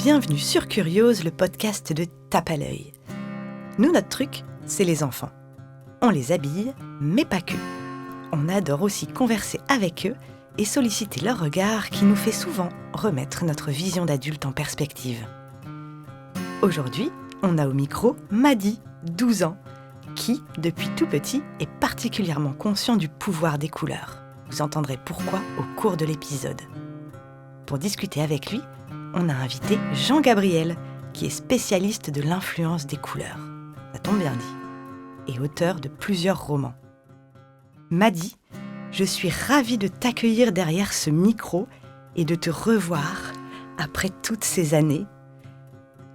Bienvenue sur Curiose, le podcast de Tape à l'œil. Nous, notre truc, c'est les enfants. On les habille, mais pas que. On adore aussi converser avec eux et solliciter leur regard qui nous fait souvent remettre notre vision d'adulte en perspective. Aujourd'hui, on a au micro Madi, 12 ans, qui, depuis tout petit, est particulièrement conscient du pouvoir des couleurs. Vous entendrez pourquoi au cours de l'épisode. Pour discuter avec lui, on a invité Jean-Gabriel, qui est spécialiste de l'influence des couleurs. Ça tombe bien dit. Et auteur de plusieurs romans. Madi, je suis ravie de t'accueillir derrière ce micro et de te revoir après toutes ces années.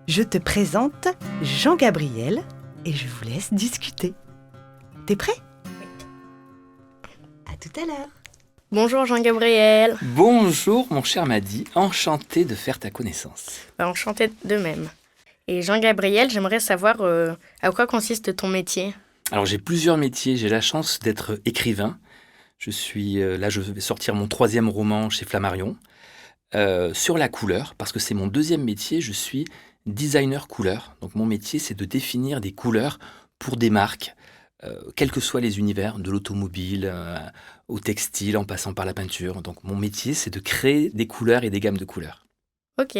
Je te présente Jean-Gabriel et je vous laisse discuter. T'es prêt ? Oui. À tout à l'heure. Bonjour Jean-Gabriel. Bonjour mon cher Madi, enchanté de faire ta connaissance. Enchanté de même. Et Jean-Gabriel, j'aimerais savoir à quoi consiste ton métier. Alors j'ai plusieurs métiers, j'ai la chance d'être écrivain. Je vais sortir mon 3e roman chez Flammarion. Sur la couleur, parce que c'est mon 2e métier, je suis designer couleur. Donc mon métier, c'est de définir des couleurs pour des marques, quels que soient les univers, de l'automobile au textile, en passant par la peinture. Donc mon métier, c'est de créer des couleurs et des gammes de couleurs. Ok.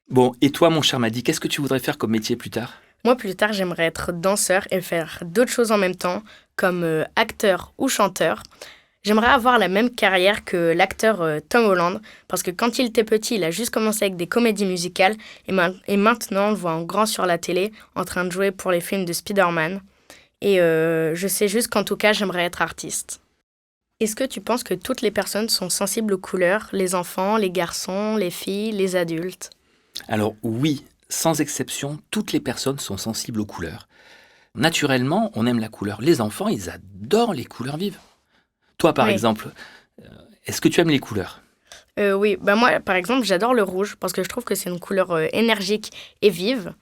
Bon, et toi mon cher Madi, qu'est-ce que tu voudrais faire comme métier plus tard ? Moi, plus tard, j'aimerais être danseur et faire d'autres choses en même temps, comme acteur ou chanteur. J'aimerais avoir la même carrière que l'acteur Tom Holland, parce que quand il était petit, il a juste commencé avec des comédies musicales, et maintenant, on le voit en grand sur la télé, en train de jouer pour les films de Spider-Man. Et je sais juste qu'en tout cas, j'aimerais être artiste. Est-ce que tu penses que toutes les personnes sont sensibles aux couleurs, les enfants, les garçons, les filles, les adultes ? Alors oui, sans exception, toutes les personnes sont sensibles aux couleurs. Naturellement, on aime la couleur. Les enfants, ils adorent les couleurs vives. Toi, par exemple, est-ce que tu aimes les couleurs ? Oui, moi, par exemple, j'adore le rouge parce que je trouve que c'est une couleur énergique et vive.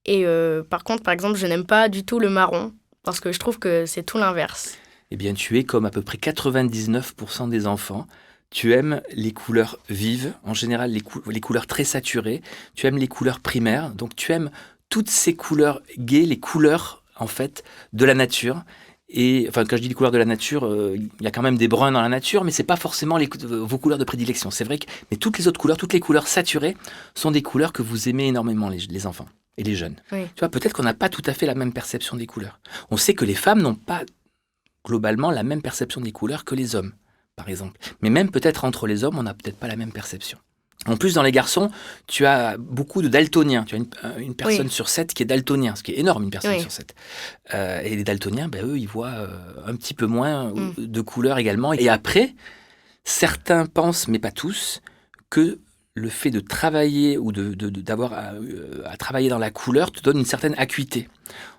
Et par contre, par exemple, je n'aime pas du tout le marron parce que je trouve que c'est tout l'inverse. Eh bien, tu es comme à peu près 99% des enfants. Tu aimes les couleurs vives, en général les couleurs très saturées. Tu aimes les couleurs primaires, donc tu aimes toutes ces couleurs gaies, les couleurs, en fait, de la nature. Et enfin, quand je dis les couleurs de la nature, il y a quand même des bruns dans la nature, mais c'est pas forcément vos couleurs de prédilection. C'est vrai que, mais toutes les autres couleurs, toutes les couleurs saturées, sont des couleurs que vous aimez énormément, les enfants et les jeunes. Oui. Tu vois, peut-être qu'on n'a pas tout à fait la même perception des couleurs. On sait que les femmes n'ont pas globalement la même perception des couleurs que les hommes, par exemple. Mais même peut-être entre les hommes, on n'a peut-être pas la même perception. En plus, dans les garçons, tu as beaucoup de daltoniens. Tu as une personne sur 7 qui est daltonien, ce qui est énorme, une personne sur 7. Et les daltoniens, eux, ils voient un petit peu moins de couleurs également. Et après, certains pensent, mais pas tous, que le fait de travailler ou d'avoir à travailler dans la couleur te donne une certaine acuité.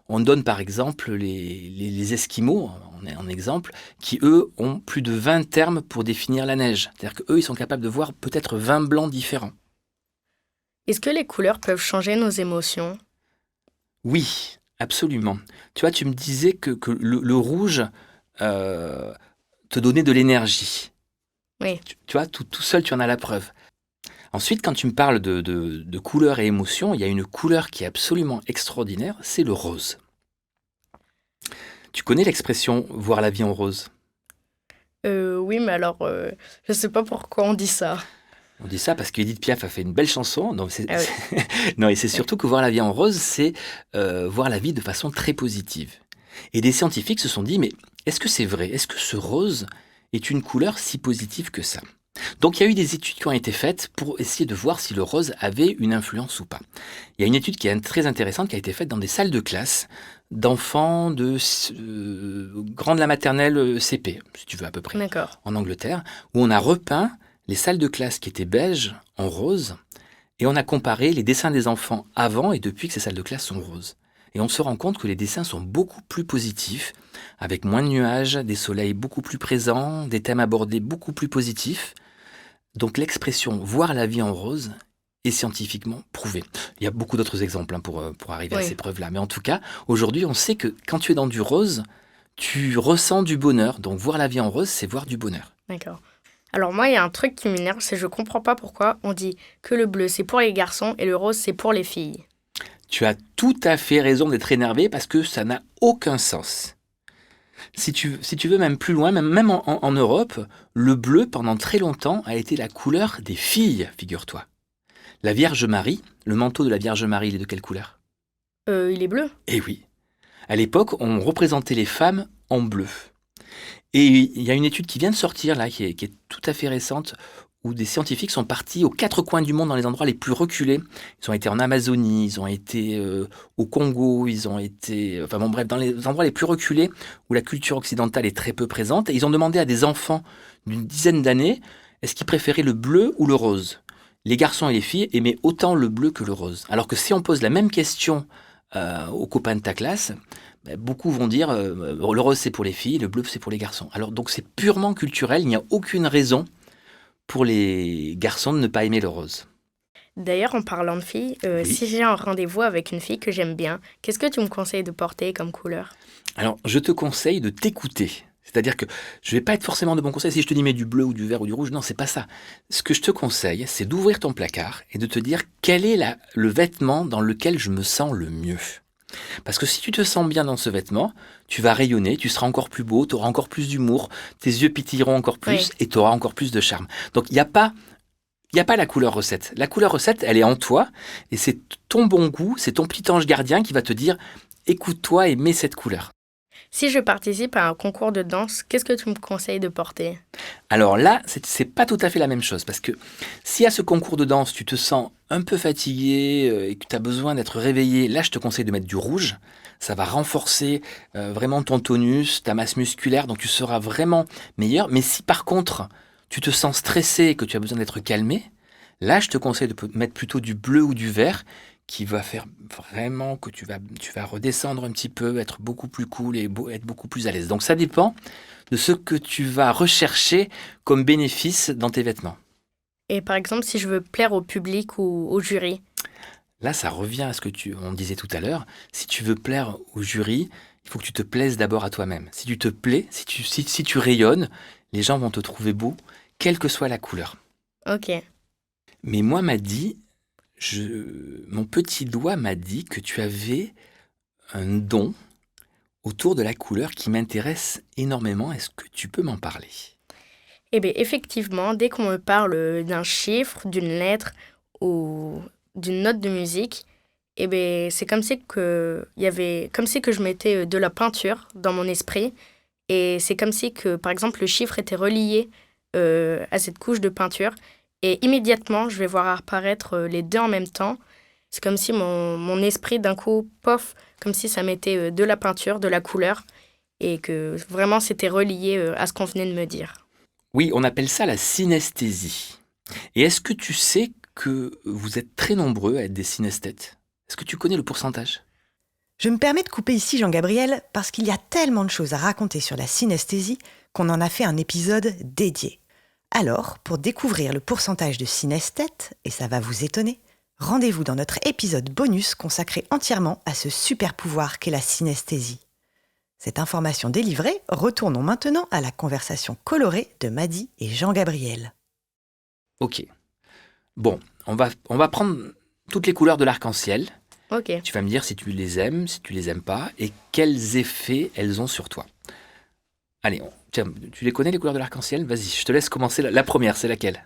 On donne par exemple les Esquimaux, en exemple, qui eux ont plus de 20 termes pour définir la neige. C'est-à-dire qu'eux, ils sont capables de voir peut-être 20 blancs différents. Est-ce que les couleurs peuvent changer nos émotions ? Oui, absolument. Tu vois, tu me disais que le rouge te donnait de l'énergie. Oui. Tu vois, tout seul, tu en as la preuve. Ensuite, quand tu me parles de couleurs et émotions, il y a une couleur qui est absolument extraordinaire, c'est le rose. Tu connais l'expression « voir la vie en rose » ? Oui, mais alors, je sais pas pourquoi on dit ça. On dit ça parce qu'Édith Piaf a fait une belle chanson. Non, et c'est surtout que voir la vie en rose, c'est voir la vie de façon très positive. Et des scientifiques se sont dit, mais est-ce que c'est vrai ? Est-ce que ce rose est une couleur si positive que ça ? Donc il y a eu des études qui ont été faites pour essayer de voir si le rose avait une influence ou pas. Il y a une étude qui est très intéressante qui a été faite dans des salles de classe d'enfants de grande la maternelle CP, si tu veux à peu près, en Angleterre, où on a repeint les salles de classe qui étaient beiges en rose et on a comparé les dessins des enfants avant et depuis que ces salles de classe sont roses. Et on se rend compte que les dessins sont beaucoup plus positifs, avec moins de nuages, des soleils beaucoup plus présents, des thèmes abordés beaucoup plus positifs. Donc l'expression « voir la vie en rose » est scientifiquement prouvée. Il y a beaucoup d'autres exemples pour arriver à ces preuves-là. Mais en tout cas, aujourd'hui, on sait que quand tu es dans du rose, tu ressens du bonheur. Donc voir la vie en rose, c'est voir du bonheur. D'accord. Alors moi, il y a un truc qui m'énerve, c'est que je comprends pas pourquoi on dit que le bleu c'est pour les garçons et le rose c'est pour les filles. Tu as tout à fait raison d'être énervé parce que ça n'a aucun sens. Si tu veux même plus loin, même en Europe, le bleu pendant très longtemps a été la couleur des filles, figure-toi. La Vierge Marie, le manteau de la Vierge Marie, il est de quelle couleur? Il est bleu. Eh oui, à l'époque, on représentait les femmes en bleu. Et il y a une étude qui vient de sortir, là, qui est tout à fait récente, où des scientifiques sont partis aux 4 coins du monde, dans les endroits les plus reculés. Ils ont été en Amazonie, ils ont été au Congo, ils ont été... Enfin bon, bref, dans les endroits les plus reculés, où la culture occidentale est très peu présente. Et ils ont demandé à des enfants d'une dizaine d'années, est-ce qu'ils préféraient le bleu ou le rose? Les garçons et les filles aimaient autant le bleu que le rose. Alors que si on pose la même question aux copains de ta classe, beaucoup vont dire le rose c'est pour les filles, le bleu c'est pour les garçons. Alors donc c'est purement culturel, il n'y a aucune raison pour les garçons de ne pas aimer le rose. D'ailleurs, en parlant de filles, Oui. si j'ai un rendez-vous avec une fille que j'aime bien, qu'est-ce que tu me conseilles de porter comme couleur? Alors je te conseille de t'écouter. C'est-à-dire que je ne vais pas être forcément de bon conseil si je te dis mets du bleu ou du vert ou du rouge. Non, c'est pas ça. Ce que je te conseille, c'est d'ouvrir ton placard et de te dire quel est le vêtement dans lequel je me sens le mieux. Parce que si tu te sens bien dans ce vêtement, tu vas rayonner, tu seras encore plus beau, tu auras encore plus d'humour, tes yeux pétilleront encore plus et tu auras encore plus de charme. Donc il n'y a pas la couleur recette. La couleur recette, elle est en toi et c'est ton bon goût, c'est ton petit ange gardien qui va te dire écoute-toi et mets cette couleur. Si je participe à un concours de danse, qu'est-ce que tu me conseilles de porter? Alors là, c'est pas tout à fait la même chose parce que si à ce concours de danse, tu te sens un peu fatigué et que tu as besoin d'être réveillé, là, je te conseille de mettre du rouge. Ça va renforcer vraiment ton tonus, ta masse musculaire, donc tu seras vraiment meilleur. Mais si par contre, tu te sens stressé et que tu as besoin d'être calmé, là, je te conseille de mettre plutôt du bleu ou du vert qui va faire vraiment que tu vas redescendre un petit peu, être beaucoup plus cool et être beaucoup plus à l'aise. Donc ça dépend de ce que tu vas rechercher comme bénéfice dans tes vêtements. Et par exemple, si je veux plaire au public ou au jury? Là, ça revient à ce que on disait tout à l'heure. Si tu veux plaire au jury, il faut que tu te plaises d'abord à toi-même. Si tu te plais, si tu rayonnes, les gens vont te trouver beau, quelle que soit la couleur. Ok. Mais moi, mon petit doigt m'a dit que tu avais un don autour de la couleur qui m'intéresse énormément. Est-ce que tu peux m'en parler? Eh bien, effectivement, dès qu'on me parle d'un chiffre, d'une lettre ou d'une note de musique, eh bien, c'est comme si que je mettais de la peinture dans mon esprit. Et c'est comme si que, par exemple, le chiffre était relié à cette couche de peinture. Et immédiatement, je vais voir apparaître les deux en même temps. C'est comme si mon esprit, d'un coup, pof, comme si ça mettait de la peinture, de la couleur, et que vraiment c'était relié à ce qu'on venait de me dire. Oui, on appelle ça la synesthésie. Et est-ce que tu sais que vous êtes très nombreux à être des synesthètes? Est-ce que tu connais le pourcentage? Je me permets de couper ici Jean-Gabriel parce qu'il y a tellement de choses à raconter sur la synesthésie qu'on en a fait un épisode dédié. Alors, pour découvrir le pourcentage de synesthètes, et ça va vous étonner, rendez-vous dans notre épisode bonus consacré entièrement à ce super pouvoir qu'est la synesthésie. Cette information délivrée, retournons maintenant à la conversation colorée de Madi et Jean-Gabriel. Ok. Bon, on va prendre toutes les couleurs de l'arc-en-ciel. Ok. Tu vas me dire si tu les aimes, si tu les aimes pas, et quels effets elles ont sur toi. Allez, tiens, tu les connais les couleurs de l'arc-en-ciel? Vas-y, je te laisse commencer. La première, c'est laquelle?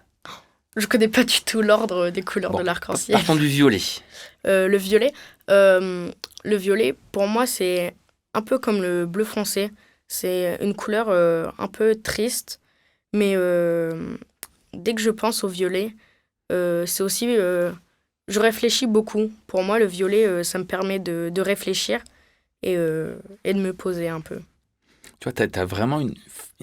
Je connais pas du tout l'ordre des couleurs de l'arc-en-ciel. Partons du violet. Le violet, pour moi, c'est un peu comme le bleu foncé. C'est une couleur un peu triste, mais dès que je pense au violet, c'est aussi... je réfléchis beaucoup. Pour moi, le violet, ça me permet de réfléchir et de me poser un peu. Tu vois, tu as vraiment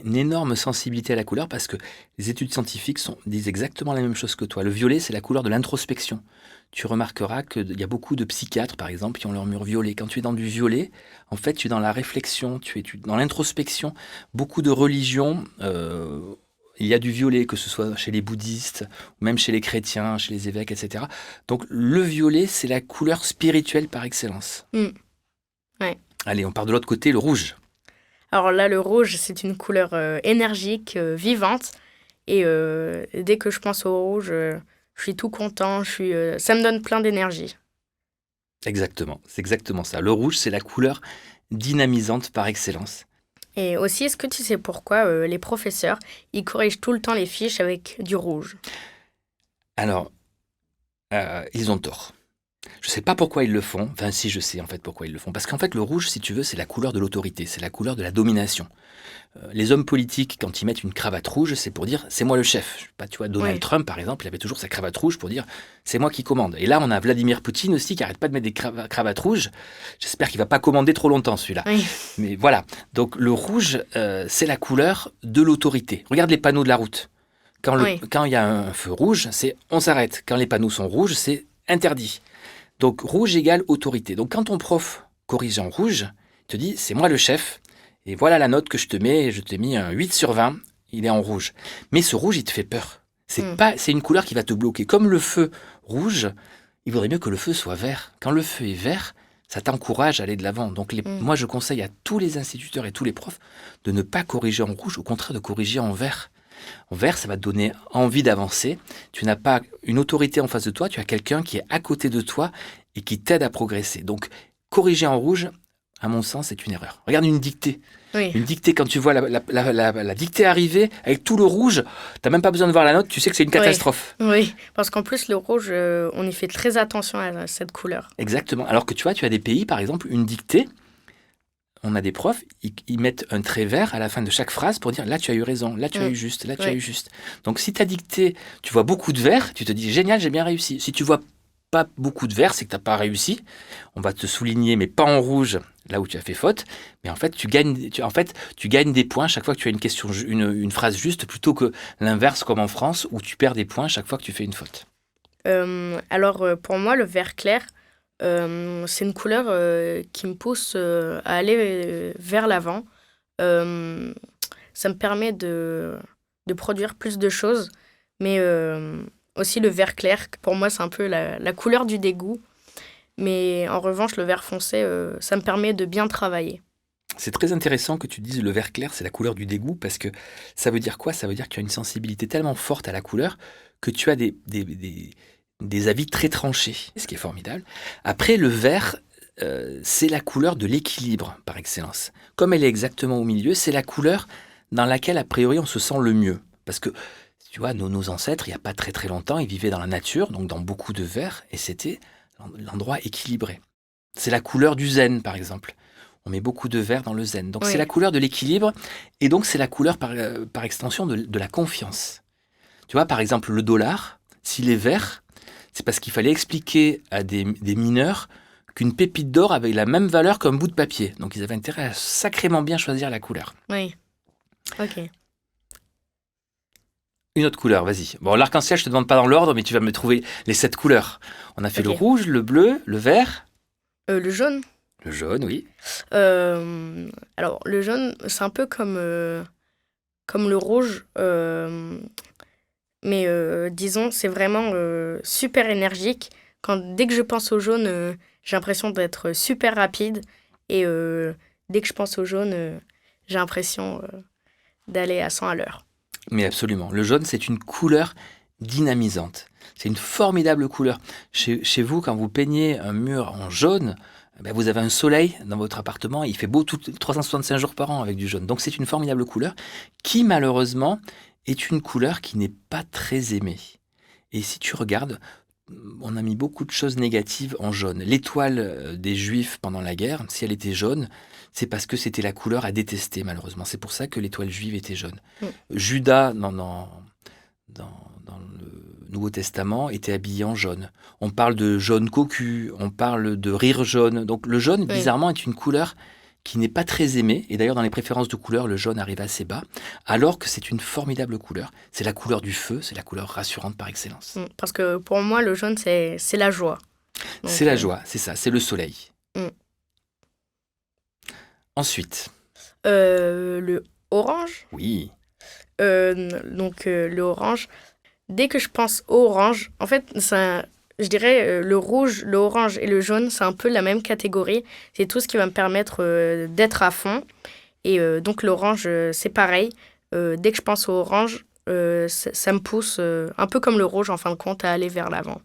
une énorme sensibilité à la couleur parce que les études scientifiques disent exactement la même chose que toi. Le violet, c'est la couleur de l'introspection. Tu remarqueras qu'il y a beaucoup de psychiatres, par exemple, qui ont leur mur violet. Quand tu es dans du violet, en fait, tu es dans la réflexion, tu es dans l'introspection. Beaucoup de religions, il y a du violet, que ce soit chez les bouddhistes, ou même chez les chrétiens, chez les évêques, etc. Donc, le violet, c'est la couleur spirituelle par excellence. Ouais. Allez, on part de l'autre côté, le rouge. Alors là, le rouge, c'est une couleur énergique, vivante. Et dès que je pense au rouge, je suis tout content, ça me donne plein d'énergie. Exactement, c'est exactement ça. Le rouge, c'est la couleur dynamisante par excellence. Et aussi, est-ce que tu sais pourquoi les professeurs, ils corrigent tout le temps les fiches avec du rouge? Alors, ils ont tort. Je ne sais pas pourquoi ils le font. Enfin, si, je sais en fait pourquoi ils le font. Parce qu'en fait, le rouge, si tu veux, c'est la couleur de l'autorité, c'est la couleur de la domination. Les hommes politiques, quand ils mettent une cravate rouge, c'est pour dire c'est moi le chef. Je sais pas, tu vois, Donald Oui. Trump, par exemple, il avait toujours sa cravate rouge pour dire c'est moi qui commande. Et là, on a Vladimir Poutine aussi qui arrête pas de mettre des cravates rouges. J'espère qu'il va pas commander trop longtemps celui-là. Oui. Mais voilà. Donc le rouge, c'est la couleur de l'autorité. Regarde les panneaux de la route. Oui. Quand il y a un feu rouge, c'est on s'arrête. Quand les panneaux sont rouges, c'est interdit. Donc rouge égale autorité. Donc quand ton prof corrige en rouge, il te dit c'est moi le chef. Et voilà la note que je te mets, je t'ai mis un 8 sur 20, il est en rouge. Mais ce rouge, il te fait peur. C'est une couleur qui va te bloquer. Comme le feu rouge, il vaudrait mieux que le feu soit vert. Quand le feu est vert, ça t'encourage à aller de l'avant. Donc moi, je conseille à tous les instituteurs et tous les profs de ne pas corriger en rouge, au contraire de corriger en vert. En vert, ça va te donner envie d'avancer. Tu n'as pas une autorité en face de toi, tu as quelqu'un qui est à côté de toi et qui t'aide à progresser. Donc corriger en rouge, à mon sens, c'est une erreur. Regarde une dictée. Oui. Une dictée, quand tu vois la dictée arriver, avec tout le rouge, tu n'as même pas besoin de voir la note, tu sais que c'est une catastrophe. Oui, parce qu'en plus, le rouge, on y fait très attention à cette couleur. Exactement. Alors que tu vois, tu as des pays, par exemple, une dictée, on a des profs, ils mettent un trait vert à la fin de chaque phrase pour dire là tu as eu raison, là tu as eu juste, là tu as eu juste. Donc si ta dictée, tu vois beaucoup de vert, tu te dis génial, j'ai bien réussi. Si tu vois pas beaucoup de vert, c'est que tu n'as pas réussi. On va te souligner, mais pas en rouge, là où tu as fait faute. Mais en fait, tu gagnes des points chaque fois que tu as une phrase juste, plutôt que l'inverse comme en France, où tu perds des points chaque fois que tu fais une faute. Alors, pour moi, le vert clair, c'est une couleur qui me pousse à aller vers l'avant. Ça me permet de produire plus de choses, mais aussi le vert clair, pour moi, c'est un peu la couleur du dégoût. Mais en revanche, le vert foncé, ça me permet de bien travailler. C'est très intéressant que tu dises le vert clair, c'est la couleur du dégoût, parce que ça veut dire quoi? Ça veut dire que tu as une sensibilité tellement forte à la couleur que tu as des avis très tranchés, ce qui est formidable. Après, le vert, c'est la couleur de l'équilibre, par excellence. Comme elle est exactement au milieu, c'est la couleur dans laquelle, a priori, on se sent le mieux. Parce que, tu vois, nos ancêtres, il n'y a pas très très longtemps, ils vivaient dans la nature, donc dans beaucoup de vert, et c'était l'endroit équilibré. C'est la couleur du zen, par exemple. On met beaucoup de vert dans le zen. Donc c'est la couleur de l'équilibre, et donc c'est la couleur par extension de la confiance. Tu vois, par exemple, le dollar, s'il est vert, c'est parce qu'il fallait expliquer à des mineurs qu'une pépite d'or avait la même valeur qu'un bout de papier. Donc ils avaient intérêt à sacrément bien choisir la couleur. Oui, ok. Une autre couleur, vas-y. Bon, l'arc-en-ciel, je te demande pas dans l'ordre, mais tu vas me trouver les 7 couleurs. On a fait le rouge, le bleu, le vert. Le jaune. Le jaune, oui. Alors, le jaune, c'est un peu comme le rouge, mais disons, c'est vraiment super énergique. Dès que je pense au jaune, j'ai l'impression d'être super rapide. Et dès que je pense au jaune, j'ai l'impression d'aller à 100 à l'heure. Mais absolument. Le jaune, c'est une couleur dynamisante. C'est une formidable couleur. Chez vous, quand vous peignez un mur en jaune, vous avez un soleil dans votre appartement. Il fait beau 365 jours par an avec du jaune. Donc c'est une formidable couleur qui, malheureusement, est une couleur qui n'est pas très aimée. Et si tu regardes, on a mis beaucoup de choses négatives en jaune. L'étoile des Juifs pendant la guerre, si elle était jaune, c'est parce que c'était la couleur à détester, malheureusement. C'est pour ça que l'étoile juive était jaune. Judas, dans le Nouveau Testament, était habillé en jaune. On parle de jaune cocu, on parle de rire jaune. Donc le jaune, bizarrement, est une couleur qui n'est pas très aimée. Et d'ailleurs, dans les préférences de couleurs, le jaune arrive assez bas, alors que c'est une formidable couleur. C'est la couleur du feu, c'est la couleur rassurante par excellence. Parce que pour moi, le jaune, c'est la joie. Donc, c'est la joie, c'est ça, c'est le soleil. Ensuite. Le orange. Oui. Le orange. Dès que je pense au orange, en fait, je dirais le rouge, le orange et le jaune, c'est un peu la même catégorie. C'est tout ce qui va me permettre d'être à fond. Et donc l'orange, c'est pareil. Dès que je pense au orange, ça me pousse, un peu comme le rouge en fin de compte, à aller vers l'avant.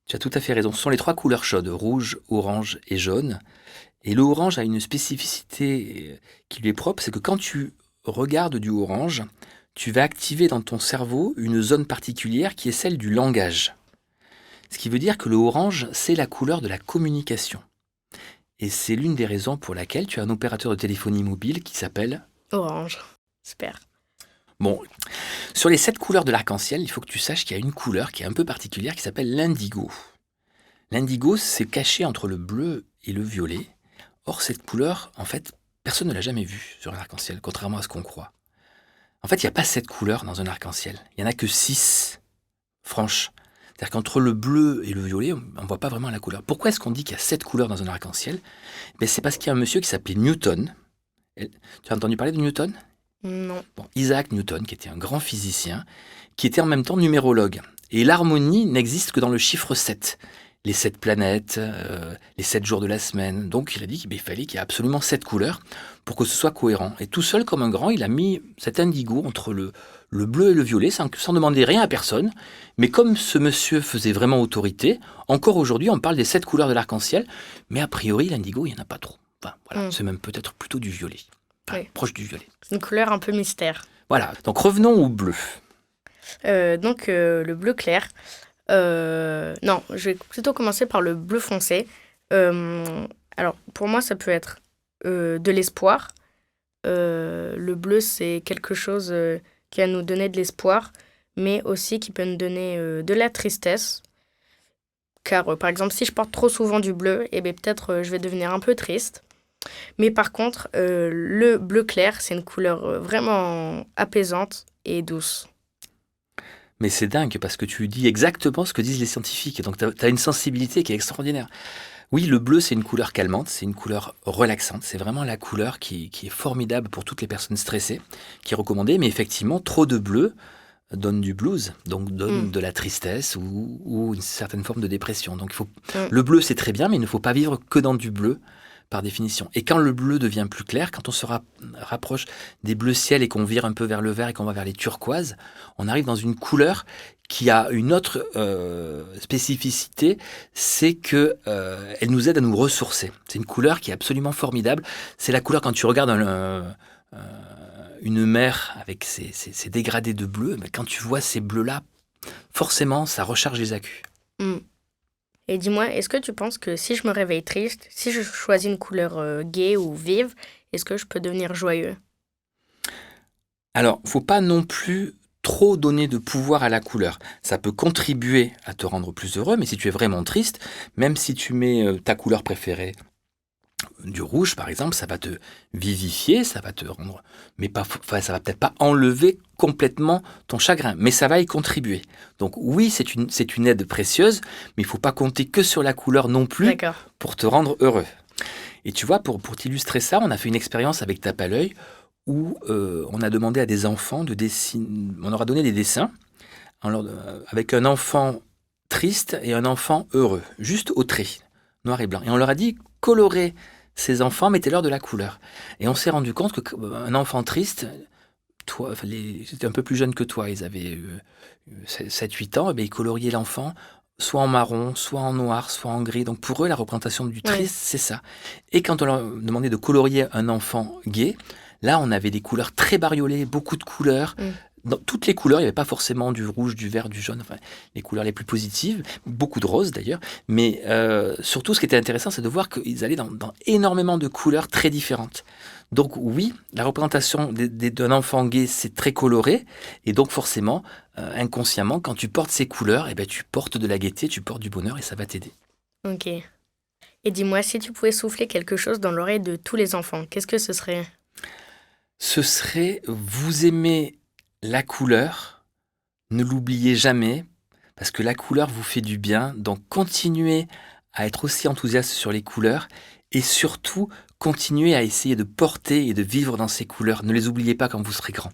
Tu as tout à fait raison. Ce sont les 3 couleurs chaudes, rouge, orange et jaune. Et le orange a une spécificité qui lui est propre, c'est que quand tu regardes du orange, tu vas activer dans ton cerveau une zone particulière qui est celle du langage. Ce qui veut dire que le orange, c'est la couleur de la communication. Et c'est l'une des raisons pour laquelle tu as un opérateur de téléphonie mobile qui s'appelle... Orange. Super. Bon, sur les 7 couleurs de l'arc-en-ciel, il faut que tu saches qu'il y a une couleur qui est un peu particulière qui s'appelle l'indigo. L'indigo, c'est caché entre le bleu et le violet. Or, cette couleur, en fait, personne ne l'a jamais vue sur un arc-en-ciel, contrairement à ce qu'on croit. En fait, il n'y a pas 7 couleurs dans un arc-en-ciel. Il n'y en a que 6 franches. C'est-à-dire qu'entre le bleu et le violet, on ne voit pas vraiment la couleur. Pourquoi est-ce qu'on dit qu'il y a 7 couleurs dans un arc-en-ciel ? C'est parce qu'il y a un monsieur qui s'appelait Newton. Tu as entendu parler de Newton ? Non. Bon, Isaac Newton, qui était un grand physicien, qui était en même temps numérologue. Et l'harmonie n'existe que dans le chiffre 7. Les 7 planètes, les 7 jours de la semaine. Donc il a dit qu'il fallait qu'il y ait absolument 7 couleurs pour que ce soit cohérent. Et tout seul, comme un grand, il a mis cet indigo entre le bleu et le violet, sans demander rien à personne. Mais comme ce monsieur faisait vraiment autorité, encore aujourd'hui, on parle des 7 couleurs de l'arc-en-ciel. Mais a priori, l'indigo, il n'y en a pas trop. Enfin, voilà, c'est même peut-être plutôt du violet. Enfin, proche du violet. Une couleur un peu mystère. Voilà, donc revenons au bleu. Le bleu clair. Non, je vais plutôt commencer par le bleu foncé. Alors, pour moi, ça peut être de l'espoir. Le bleu, c'est quelque chose qui va nous donner de l'espoir, mais aussi qui peut nous donner de la tristesse. Car, par exemple, si je porte trop souvent du bleu, peut-être je vais devenir un peu triste. Mais par contre, le bleu clair, c'est une couleur vraiment apaisante et douce. Mais c'est dingue parce que tu dis exactement ce que disent les scientifiques. Donc, tu as une sensibilité qui est extraordinaire. Oui, le bleu, c'est une couleur calmante, c'est une couleur relaxante. C'est vraiment la couleur qui est formidable pour toutes les personnes stressées, qui est recommandée. Mais effectivement, trop de bleu donne du blues, donc donne de la tristesse ou une certaine forme de dépression. Donc, le bleu, c'est très bien, mais il ne faut pas vivre que dans du bleu, par définition. Et quand le bleu devient plus clair, quand on se rapproche des bleus ciel et qu'on vire un peu vers le vert et qu'on va vers les turquoises, on arrive dans une couleur qui a une autre spécificité, c'est que elle nous aide à nous ressourcer. C'est une couleur qui est absolument formidable. C'est la couleur quand tu regardes une mer avec ses dégradés de bleu, mais quand tu vois ces bleus-là, forcément, ça recharge les accus. Et dis-moi, est-ce que tu penses que si je me réveille triste, si je choisis une couleur gaie ou vive, est-ce que je peux devenir joyeux ? Alors, faut pas non plus trop donner de pouvoir à la couleur. Ça peut contribuer à te rendre plus heureux, mais si tu es vraiment triste, même si tu mets ta couleur préférée, du rouge par exemple, ça va te vivifier, ça va te rendre, ça va peut-être pas enlever complètement ton chagrin, mais ça va y contribuer. Donc oui, c'est une aide précieuse, mais il faut pas compter que sur la couleur non plus pour te rendre heureux. Et tu vois, pour t'illustrer ça, on a fait une expérience avec Tape à l'œil où on a demandé à des enfants de dessiner, on leur a donné des dessins avec un enfant triste et un enfant heureux, juste au trait, noir et blanc. Et on leur a dit colorer ces enfants, mettez-leur de la couleur. Et on s'est rendu compte qu'un enfant triste, c'était un peu plus jeune que toi, ils avaient 7-8 ans, et ils coloriaient l'enfant soit en marron, soit en noir, soit en gris. Donc pour eux, la représentation du triste, c'est ça. Et quand on leur demandait de colorier un enfant gai, là, on avait des couleurs très bariolées, beaucoup de couleurs. Dans toutes les couleurs, il n'y avait pas forcément du rouge, du vert, du jaune, enfin, les couleurs les plus positives, beaucoup de rose d'ailleurs, mais surtout ce qui était intéressant, c'est de voir qu'ils allaient dans énormément de couleurs très différentes. Donc oui, la représentation d'un enfant gai, c'est très coloré, et donc forcément, inconsciemment, quand tu portes ces couleurs, tu portes de la gaieté, tu portes du bonheur, et ça va t'aider. Ok. Et dis-moi, si tu pouvais souffler quelque chose dans l'oreille de tous les enfants, qu'est-ce que ce serait ? Ce serait, vous aimez la couleur, ne l'oubliez jamais, parce que la couleur vous fait du bien, donc continuez à être aussi enthousiaste sur les couleurs, et surtout, continuez à essayer de porter et de vivre dans ces couleurs. Ne les oubliez pas quand vous serez grand.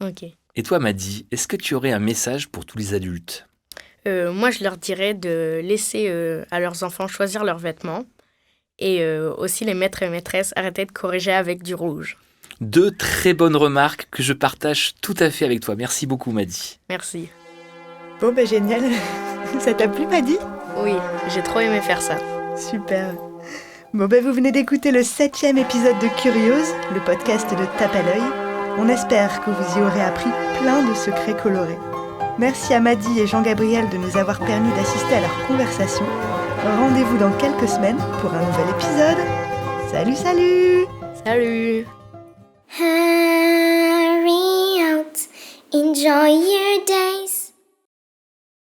Ok. Et toi, Maddy, est-ce que tu aurais un message pour tous les adultes ? Moi, je leur dirais de laisser à leurs enfants choisir leurs vêtements, et aussi les maîtres et maîtresses arrêter de corriger avec du rouge. 2 très bonnes remarques que je partage tout à fait avec toi. Merci beaucoup, Maddy. Merci. Bon, génial. Ça t'a plu, Maddy ? Oui, j'ai trop aimé faire ça. Super. Bon, vous venez d'écouter le 7e épisode de Curieuse, le podcast de Tape à l'œil. On espère que vous y aurez appris plein de secrets colorés. Merci à Maddy et Jean-Gabriel de nous avoir permis d'assister à leur conversation. Rendez-vous dans quelques semaines pour un nouvel épisode. Salut, salut! Salut! Hurry out, enjoy your